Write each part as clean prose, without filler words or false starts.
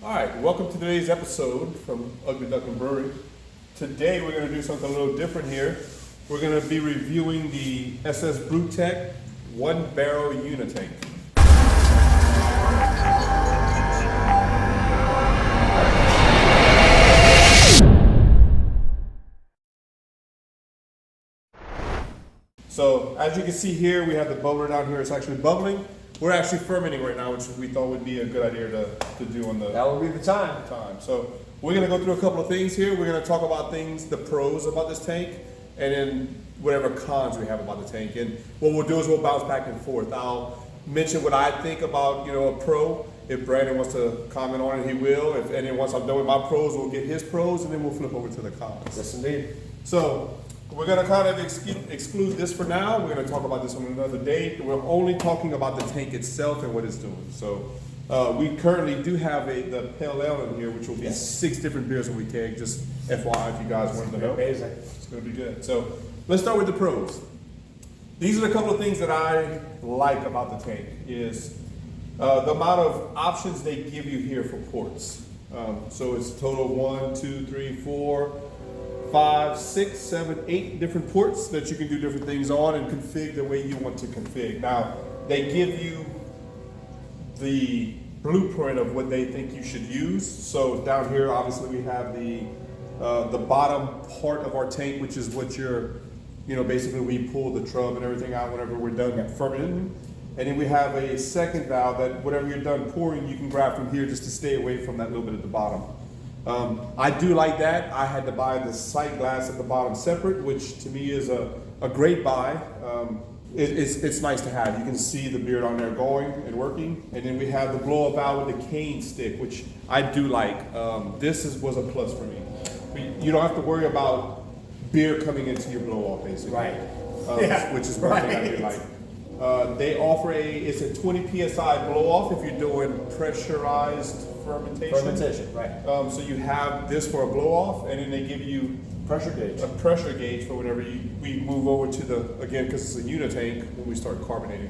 All right, welcome to today's episode from Ugly Duckling Brewing. Today we're going to do something a little different here. We're going to be reviewing the Ss Brewtech 1-barrel Unitank. So as you can see here, we have the bubbler down here. It's actually bubbling. We're actually fermenting right now, which we thought would be a good idea to do on the... That would be the time. So we're gonna go through a couple of things here. We're gonna talk about things, the pros about this tank, and then whatever cons we have about the tank. And what we'll do is we'll bounce back and forth. I'll mention what I think about, a pro. If Brandon wants to comment on it, he will. And then once I'm done with my pros, we'll get his pros, and then we'll flip over to the cons. Yes, indeed. So we're going to kind of exclude this for now. We're going to talk about this on another day. We're only talking about the tank itself and what it's doing. So we currently do have the Pale Ale in here, which will be 6 different beers that we take. Just FYI, if you guys wanted to know. Amazing. It's going to be good. So let's start with the pros. These are the couple of things that I like about the tank is the amount of options they give you here for ports. So it's a total of 1, 2, 3, 4, 5, 6, 7, 8 different ports that you can do different things on and config the way you want to config. Now, they give you the blueprint of what they think you should use. So down here, obviously, we have the bottom part of our tank, which is what you're, basically we pull the trub and everything out whenever we're done fermenting. And then we have a second valve that whatever you're done pouring, you can grab from here just to stay away from that little bit at the bottom. I do like that. I had to buy the sight glass at the bottom separate, which to me is a great buy. It's nice to have. You can see the beer on there going and working. And then we have the blow-up valve with the cane stick, which I do like. This was a plus for me. You don't have to worry about beer coming into your blow-off, basically. Right. Which is one thing I do like. They offer it's a 20 PSI blow-off if you're doing pressurized fermentation, right. So you have this for a blow-off, and then they give you a pressure gauge for whenever we move over to again, because it's a unitank, when we start carbonating,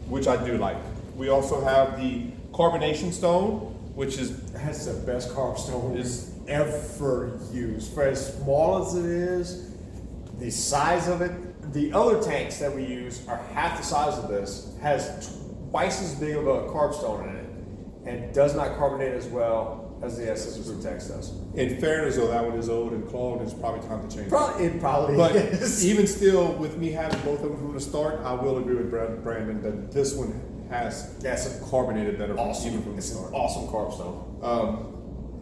which I do like. We also have the carbonation stone, which That's the best carb stone we've ever used. For as small as it is, the size of it, the other tanks that we use are half the size of this, has twice as big of a carb stone in it, and does not carbonate as well as the Ss Brewtech does. in fairness though, that one is old and clogged, it's probably time to change It probably But is. even still, with me having both of them from the start, I will agree with Brandon that this one has carbonated better even from the start. Awesome carb stone.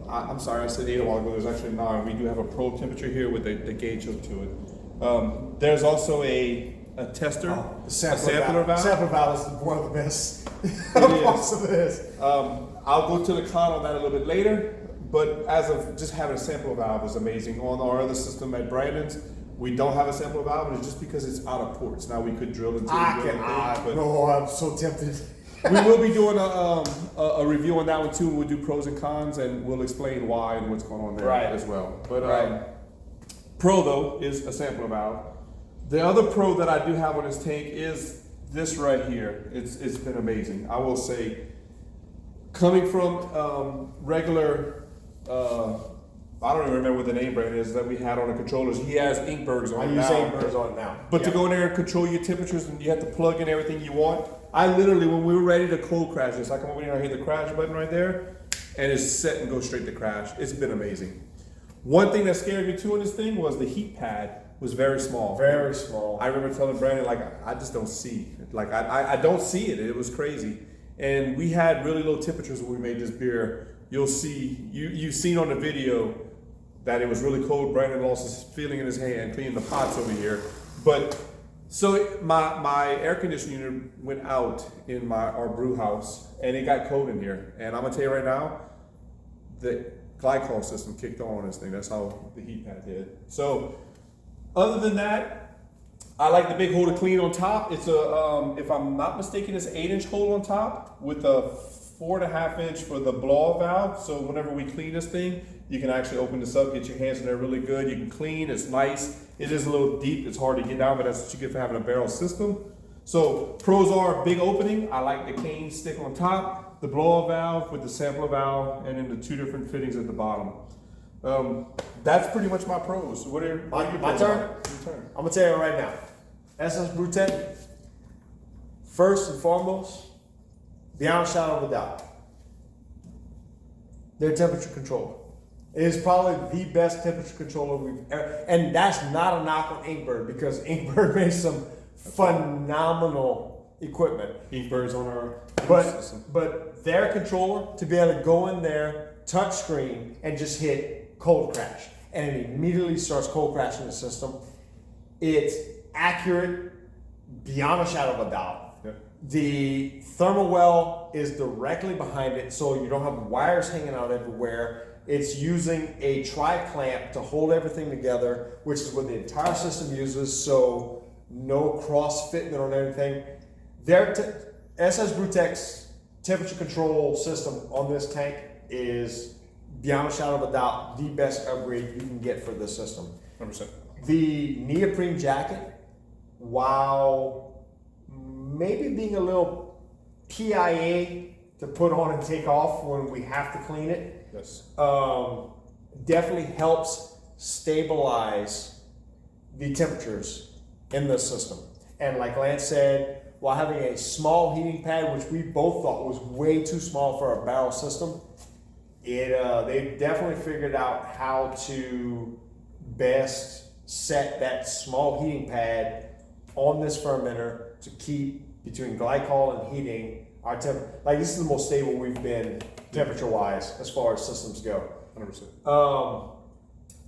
I'm sorry, I said 8 a while ago. There's actually 9. We do have a probe temperature here with the gauge hook to it. There's also a tester, a sampler valve. Sampler valve is one of the best parts of this. I'll go to the con on that a little bit later, but as of just having a sampler valve is amazing. On our other system at Brandon's, we don't have a sampler valve, and it's just because it's out of ports. Now we could drill into I'm so tempted. We will be doing a review on that one too. We'll do pros and cons, and we'll explain why and what's going on there as well. But pro though is a sampler valve. The other pro that I do have on this tank is this right here. It's been amazing. I will say, coming from regular, I don't even remember what the name brand is that we had on the controllers. He has Embarks on it now. I use Embarks on it now. But to go in there and control your temperatures, and you have to plug in everything you want. I literally, when we were ready to cold crash this, I come over here and I hit the crash button right there, and it's set and goes straight to crash. It's been amazing. One thing that scared me too in this thing was the heat pad was very small. Very small. I remember telling Brandon, I just don't see. I don't see it. It was crazy. And we had really low temperatures when we made this beer. You'll see, you've seen on the video that it was really cold. Brandon lost his feeling in his hand, cleaning the pots over here. But so my air conditioning unit went out in our brew house, and it got cold in here. And I'm gonna tell you right now, the glycol system kicked on this thing. That's how the heat pad did. So other than that, I like the big hole to clean on top. It's if I'm not mistaken, it's an 8-inch hole on top with a 4.5 inch for the blow valve. So whenever we clean this thing, you can actually open this up, get your hands in there really good. You can clean, it's nice. It is a little deep, it's hard to get down, but that's what you get for having a barrel system. So pros are big opening. I like the cane stick on top. the blow-off valve with the sampler valve, and then the 2 different fittings at the bottom. That's pretty much my pros. What are your My turn? Your turn. I'm gonna tell you right now. Ss Brewtech, first and foremost, beyond a shadow of a doubt, their temperature controller. It is probably the best temperature controller we've ever, and that's not a knock on Inkbird, because Inkbird made some phenomenal equipment. Inkbird's on our system. But their controller, to be able to go in there, touch screen, and just hit cold crash, and it immediately starts cold crashing the system. It's accurate beyond a shadow of a doubt. Yep. The thermal well is directly behind it, so you don't have wires hanging out everywhere. It's using a tri-clamp to hold everything together, which is what the entire system uses, so no cross fitment on anything. Ss Brewtech's temperature control system on this tank is, beyond a shadow of a doubt, the best upgrade you can get for this system. 100%. The neoprene jacket, while maybe being a little PIA to put on and take off when we have to clean it, Yes. definitely helps stabilize the temperatures in this system. And like Lance said, while having a small heating pad, which we both thought was way too small for a barrel system, they definitely figured out how to best set that small heating pad on this fermenter to keep between glycol and heating our temperature. Like, this is the most stable we've been temperature-wise as far as systems go. 100%.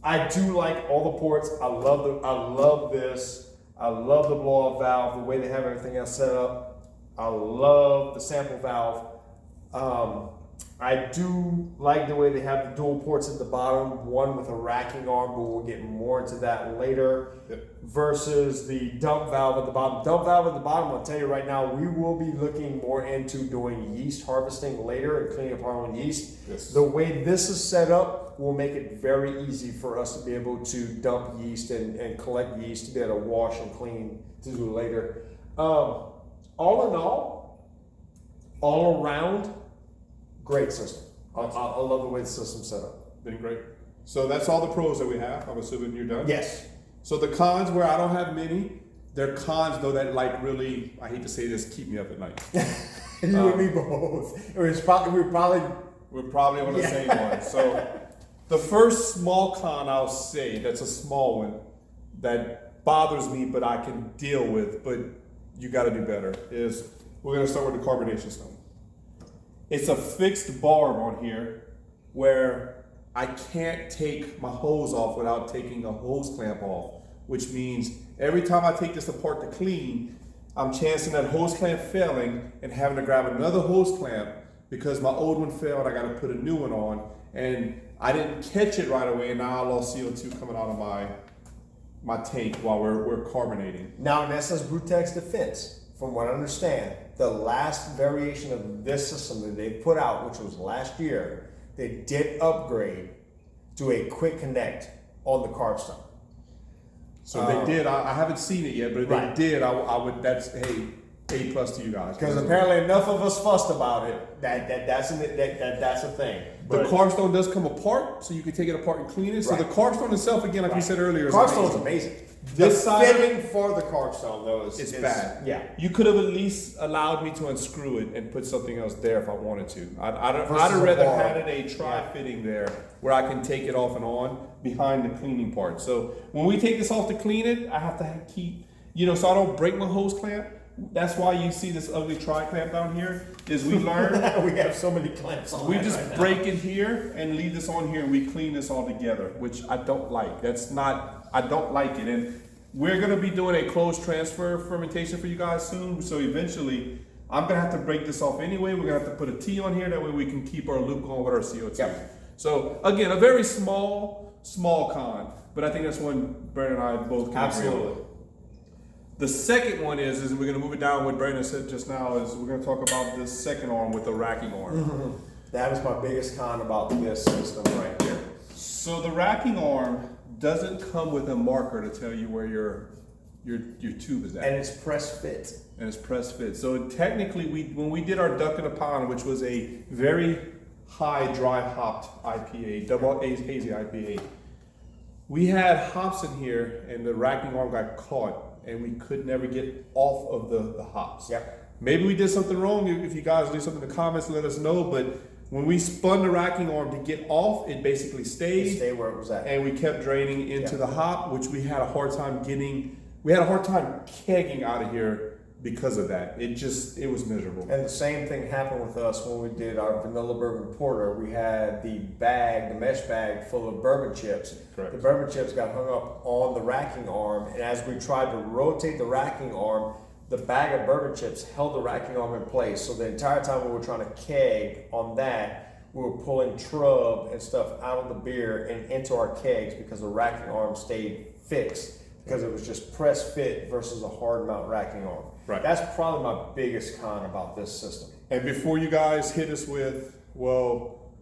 I do like all the ports. I love this. I love the blow-off valve, the way they have everything else set up. I love the sample valve. I do like the way they have the dual ports at the bottom, one with a racking arm, but we'll get more into that later, versus the dump valve at the bottom. Dump valve at the bottom, I'll tell you right now, we will be looking more into doing yeast harvesting later and cleaning up our own yeast. Yes. The way this is set up will make it very easy for us to be able to dump yeast and collect yeast to be able to wash and clean to do later. All in all around, great system. I love the way the system's set up. Been great. So that's all the pros that we have. I'm assuming you're done? Yes. So the cons, where I don't have many, they're cons though that like really, I hate to say this, keep me up at night. You and me both. We're probably on the same one. So the first small con I'll say, that's a small one, that bothers me but I can deal with, but you gotta do better, is we're gonna start with the carbonation stone. It's a fixed barb on here where I can't take my hose off without taking a hose clamp off, which means every time I take this apart to clean, I'm chancing that hose clamp failing and having to grab another hose clamp because my old one failed. I got to put a new one on, and I didn't catch it right away, and now I lost CO2 coming out of my tank while we're carbonating. Now, in Ss Brewtech's defense, from what I understand, the last variation of this system that they put out, which was last year, they did upgrade to a quick connect on the carb stone. So they did. I haven't seen it yet, but if they did, I would. That's A+ to you guys. Because apparently enough of us fussed about it. That's a thing. The carb stone does come apart, so you can take it apart and clean it. So the carb stone itself, again, like we said earlier, is carb stone's amazing. This the fitting for the carb stone though is bad. Yeah. You could have at least allowed me to unscrew it and put something else there if I wanted to. I'd have rather had it a tri-fitting there where I can take it off and on behind the cleaning part. So when we take this off to clean it, I have to keep, so I don't break my hose clamp. That's why you see this ugly tri-clamp down here, is we learned. We have so many clamps on. We just break it here and leave this on here and we clean this all together, which I don't like. I don't like it. And we're gonna be doing a closed transfer fermentation for you guys soon. So eventually, I'm gonna have to break this off anyway. We're gonna have to put a T on here, that way we can keep our loop going with our CO2. Yep. So again, a very small con, but I think that's one Brandon and I both can agree on. The second one is we're gonna move it down. What Brandon said just now is we're gonna talk about this second arm with the racking arm. Mm-hmm. That is my biggest con about this system right here. So the racking arm doesn't come with a marker to tell you where your tube is at. And it's press fit. and it's press fit. So technically, when we did our Duck in a Pond, which was a very high dry hopped IPA, double hazy IPA, we had hops in here, and the racking arm got caught, and we could never get off of the hops. Yep. Maybe we did something wrong. If you guys do something in the comments, let us know. But when we spun the racking arm to get off, it basically stayed. Stay where it was at. And we kept draining into the hop, which we had a hard time getting. We had a hard time kegging out of here because of that. It was miserable. And the same thing happened with us when we did our vanilla bourbon porter. We had the mesh bag full of bourbon chips. Correct. The bourbon chips got hung up on the racking arm, and as we tried to rotate the racking arm, the bag of bourbon chips held the racking arm in place. So the entire time we were trying to keg on that, we were pulling trub and stuff out of the beer and into our kegs because the racking arm stayed fixed, because it was just press fit versus a hard mount racking arm. Right. That's probably my biggest con about this system. And before you guys hit us with, well,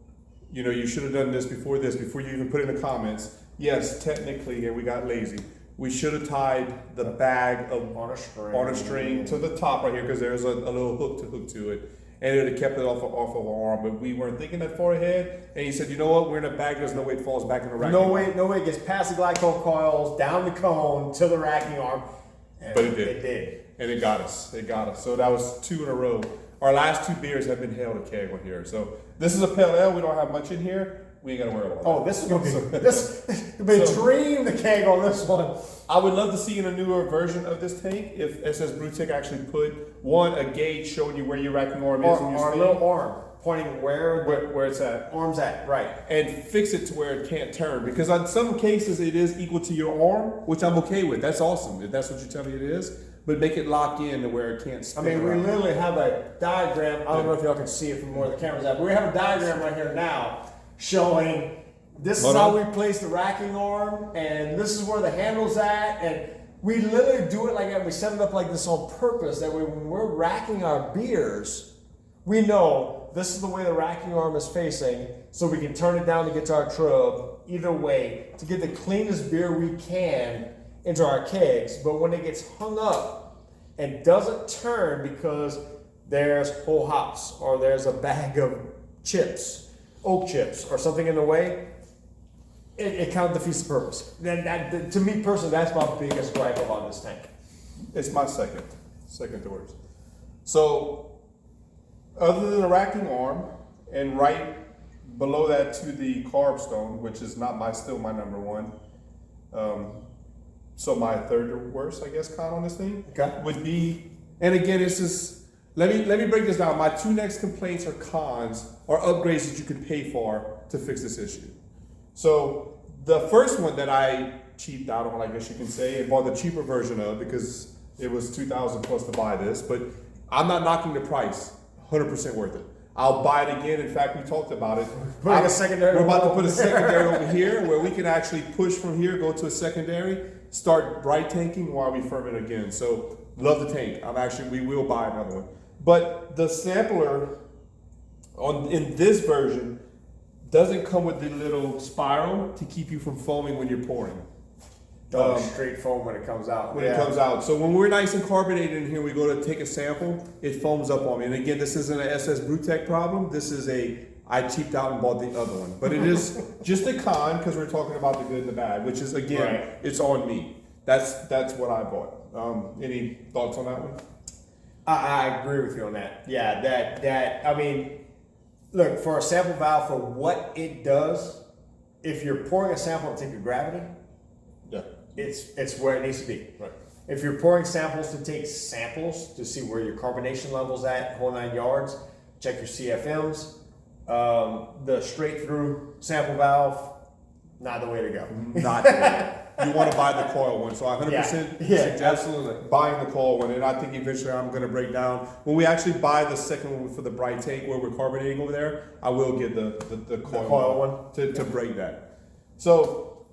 you should have done this, before you even put in the comments, yes, technically, and we got lazy, we should have tied the bag on a string to the top right here, because there's a little hook to it, and it would have kept it off of our arm. But we weren't thinking that far ahead, and he said, you know what, we're in a bag, there's no way it falls back in the racking no arm. way it gets past the glycol coils, down the cone, to the racking arm. But it did. It did. And it got us. So that was 2 in a row. Our last 2 beers have been held at keg on here. So this is a pale ale. We don't have much in here. We ain't got to worry about that. Oh, this is going to be, dream the keg on this one. I would love to see in a newer version of this tank if Ss Brewtech actually put a gauge showing you where your racking arm is. Or a little arm pointing where it's at. Arm's at, right. And fix it to where it can't turn. Because on some cases it is equal to your arm, which I'm okay with. That's awesome if that's what you tell me it is. But make it lock in to where it can't spin. I mean, we literally have a diagram. I don't know if y'all can see it from where the camera's at, but we have a diagram right here now showing this is how we place the racking arm, and this is where the handle's at, and we literally do it like that. We set it up like this on purpose. That way, when we're racking our beers, we know this is the way the racking arm is facing, so we can turn it down to get to our trub. Either way, to get the cleanest beer we can into our kegs. But when it gets hung up and doesn't turn because there's whole hops or there's a bag of chips, oak chips, or something in the way, it kind of defeats the purpose. That, to me personally, that's my biggest gripe about this tank. It's my second to worst. So, other than the racking arm, and right below that to the carb stone, which is still my number one. So my third worst, I guess, con on this thing would be, and again, it's just, let me break this down. My 2 next complaints or cons are upgrades that you can pay for to fix this issue. So the first one that I cheaped out on, I guess you can say, and bought the cheaper version of, because it was $2,000 plus to buy this, but I'm not knocking the price, 100% worth it. I'll buy it again. In fact, we talked about it. We're about to put a secondary over here where we can actually push from here, go to a secondary, start bright tanking while we ferment again. So love the tank. We will buy another one. But the sampler in this version doesn't come with the little spiral to keep you from foaming when you're pouring. Straight foam when it comes out. It comes out. So when we're nice and carbonated in here, we go to take a sample, it foams up on me. And again, this isn't an Ss Brewtech problem. This is I cheaped out and bought the other one. But it is just a con, because we're talking about the good and the bad, which is, again, It's on me. That's what I bought. Any thoughts on that one? I agree with you on that. Yeah, I mean, look, for a sample valve, for what it does, if you're pouring a sample to take a gravity, it's where it needs to be. Right. If you're pouring samples to take samples to see where your carbonation level's at, whole 9 yards, check your CFMs. The straight through sample valve, not the way to go. Not the way. You want to buy the coil one, so I 100% suggest absolutely buying the coil one, and I think eventually I'm going to break down. When we actually buy the second one for the bright tank where we're carbonating over there, I will get the coil one to break that. So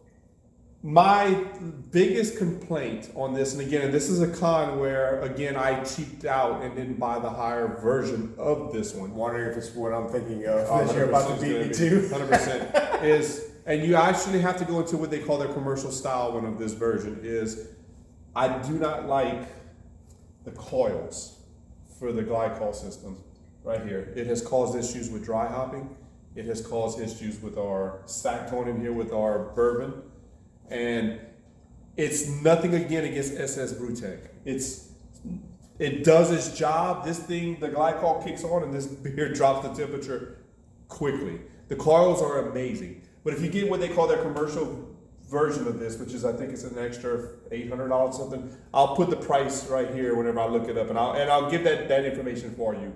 my biggest complaint on this, and again, this is a con where, again, I cheaped out and didn't buy the higher version of this one. Wondering if it's what I'm thinking of. That you're about to beat me to. 100% is, and you actually have to go into what they call their commercial style one of this version is, I do not like the coils for the glycol system right here. It has caused issues with dry hopping. It has caused issues with our sack tone in here with our bourbon. And it's nothing again against Ss Brewtech. It does its job. This thing, the glycol kicks on and this beer drops the temperature quickly. The coils are amazing. But if you get what they call their commercial version of this, which is, I think it's an extra $800 something, I'll put the price right here whenever I look it up, and I'll give that information for you.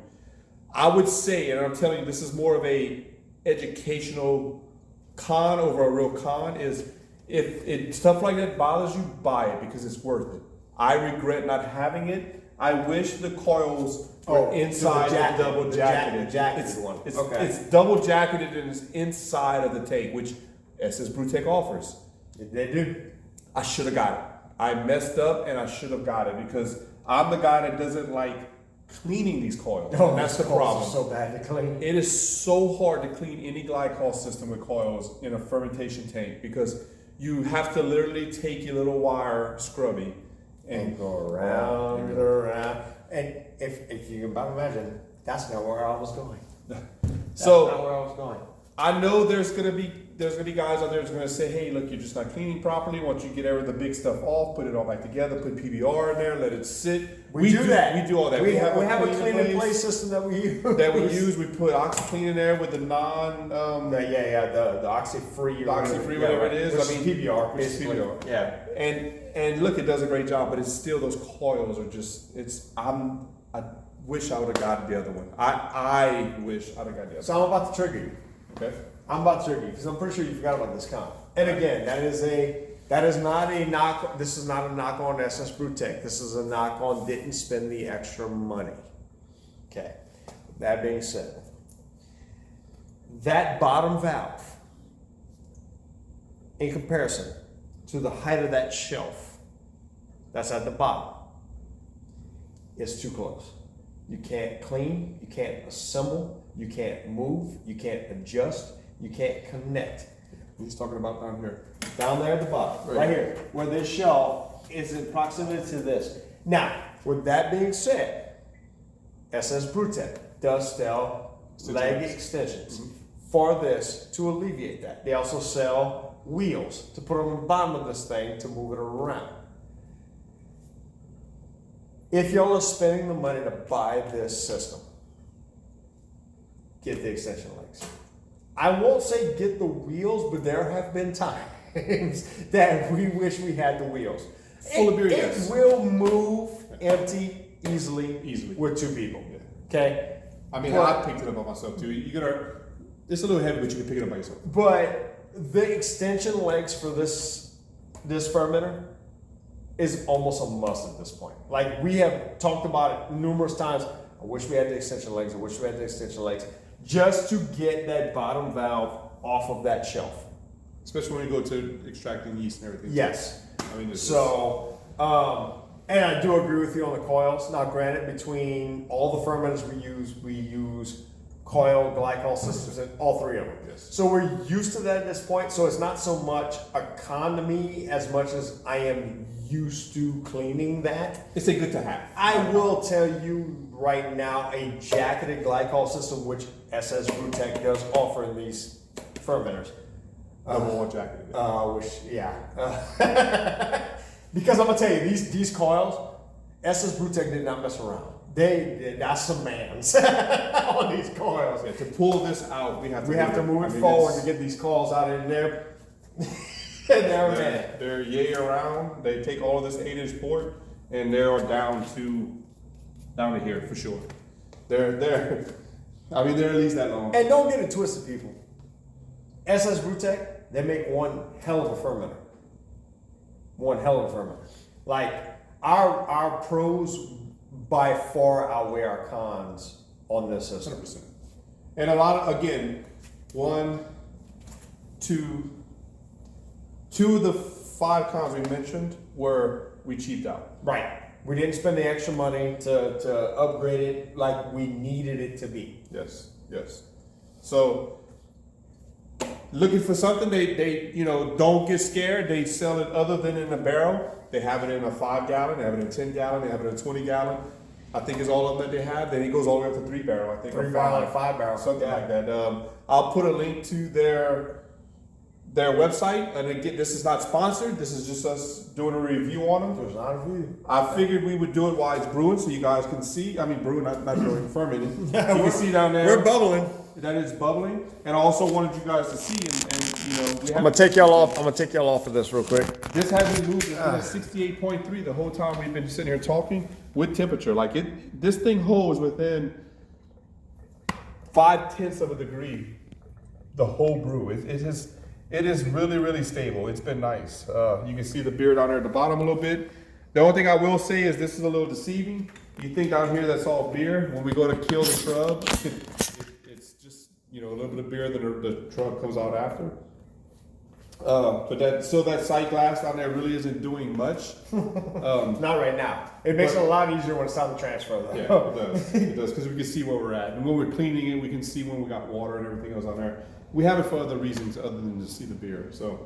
I would say, and I'm telling you, this is more of a educational con over a real con, is if stuff like that bothers you, buy it because it's worth it. I regret not having it. I wish the coils were inside the double jacketed. It's double jacketed and it's inside of the tank, which Ss Brewtech offers. They do. I should have got it. I messed up and I should have got it because I'm the guy that doesn't like cleaning these coils. Oh, that's the problem. Are so bad to clean. It is so hard to clean any glycol system with coils in a fermentation tank because you have to literally take your little wire scrubby and go around and around. And if you can about imagine, that's not where I was going. That's not where I was going. I know there's gonna be guys out there that's gonna say, hey, look, you're just not cleaning properly. Once you get the big stuff off, put it all back together, put PBR in there, let it sit. We do that. We do all that. We have a clean in place system that we use. We put OxyClean in there with the non the oxy-free whatever it is. I mean PBR basically. PBR. Yeah. And look, it does a great job, but it's still, those coils are just, I wish I would have gotten the other one. I wish I'd have gotten the other one. So I'm about to trigger you. Okay. I'm about to trigger you because I'm pretty sure you forgot about this con. And again, that is not a knock. This is not a knock on Ss Brewtech. This is a knock on didn't spend the extra money. Okay. That being said, that bottom valve, in comparison to the height of that shelf that's at the bottom, is too close. You can't clean, you can't assemble, you can't move, you can't adjust, you can't connect. He's talking about down here. Down there at the bottom, right here, where this shelf is in proximity to this. Now, with that being said, Ss Brewtech does sell leg extensions for this to alleviate that. They also sell wheels to put on the bottom of this thing to move it around. If y'all are spending the money to buy this system, get the extension legs. I won't say get the wheels, but there have been times that we wish we had the wheels. Full of beer, yes. It will move empty easily with two people. Yeah. Okay? I mean, I picked it up by myself too. It's a little heavy, but you can pick it up by yourself. But the extension legs for this fermenter is almost a must at this point. Like, we have talked about it numerous times. I wish we had the extension legs. I wish we had the extension legs just to get that bottom valve off of that shelf. Especially when you go to extracting yeast and everything. Yes. I mean, and I do agree with you on the coils. Now, granted, between all the fermenters we use coil, glycol systems in all three of them. Yes. So we're used to that at this point. So it's not so much a con to me as much as I am used to cleaning that. It's a good to have. I will tell you right now, a jacketed glycol system, which Ss Brewtech does offer in these fermenters. Number one jacketed. Because I'm gonna tell you, these coils, Ss Brewtech did not mess around. That's some mans on these coils. Yeah, to pull this out, we have to move it forward to get these coils out of there. They're yay around. They take all of this 8-inch port and they're down to here for sure. They're at least that long. And don't get it twisted, people. Ss Brewtech, they make one hell of a fermenter. One hell of a fermenter. Like, our pros by far outweigh our cons on this system. 100%. And a lot of, again, two of the 5 cons we mentioned were we cheaped out. Right. We didn't spend the extra money to upgrade it like we needed it to be. Yes, yes. So looking for something, they don't get scared. They sell it other than in a barrel. They have it in a 5 gallon, they have it in a 10 gallon, they have it in a 20 gallon. I think is all of them that they have. Then it goes all the way up to 3 barrel, I think. 3 barrel and 5 barrel. Something like that. I'll put a link to their website. And again, this is not sponsored. This is just us doing a review on them. There's not a review. I figured we would do it while it's brewing so you guys can see. I mean, brewing, not brewing, fermenting. You can see down there. We're bubbling. That is bubbling. And I also wanted you guys to see, and we have. I'm gonna take y'all off of this real quick. This hasn't moved. It's been at 68.3 the whole time we've been sitting here talking with temperature. Like this thing holds within 0.5 of a degree. The whole brew. It is really, really stable. It's been nice. You can see the beer down there at the bottom a little bit. The only thing I will say is this is a little deceiving. You think down here that's all beer. When we go to kill the shrub, it's just a little bit of beer that the shrub comes out after. But that sight glass down there really isn't doing much. Not right now. It makes it a lot easier when it's time to transfer though. Yeah, it does. It does, because we can see where we're at. And when we're cleaning it, we can see when we got water and everything else on there. We have it for other reasons other than to see the beer. So,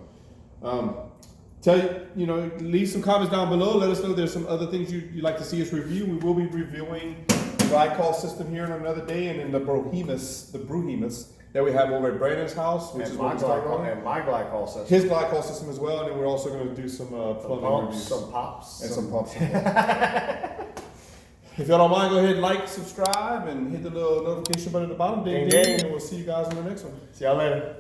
leave some comments down below. Let us know if there's some other things you'd like to see us review. We will be reviewing the glycol system here in another day, and then the Brewhemus that we have over at Brandon's house, which And is my what we start running. glycol system. His glycol system as well, and then we're also going to do some plumbing reviews. Some pops. And some pumps. If y'all don't mind, go ahead and like, subscribe, and hit the little notification button at the bottom. Ding, Ding, ding, ding. and we'll see you guys in the next one. See y'all later.